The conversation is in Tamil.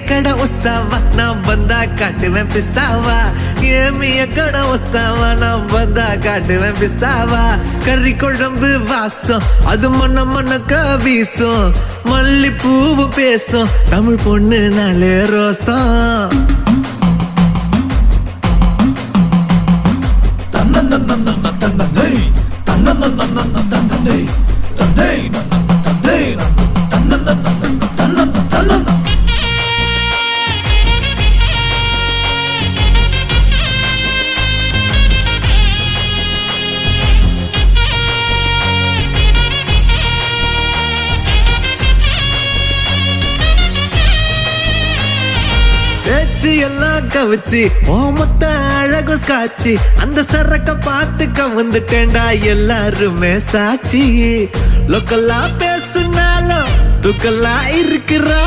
ఎక్కడ వస్తావా నా బందా కాటువేం పిస్తావా ఏమి ఎక్కడ వస్తావా నా బందా కాటువేం పిస్తావా కర్రీ குழம்பு வாசம் அது மனக்க வீசும் மல்லி பூவு பேசும் தமிழ் பொண்ணு நாளே ரோசம் பேச்சு எல்லாம் கவிச்சு ஓமத்த அழகும் ஸ்காட்சி அந்த சரக்க பார்த்து கவுந்துட்டேன்டா எல்லாருமே சாட்சி லோக்கல்லா பேசுனாலும் தூக்கல்லா இருக்கிறா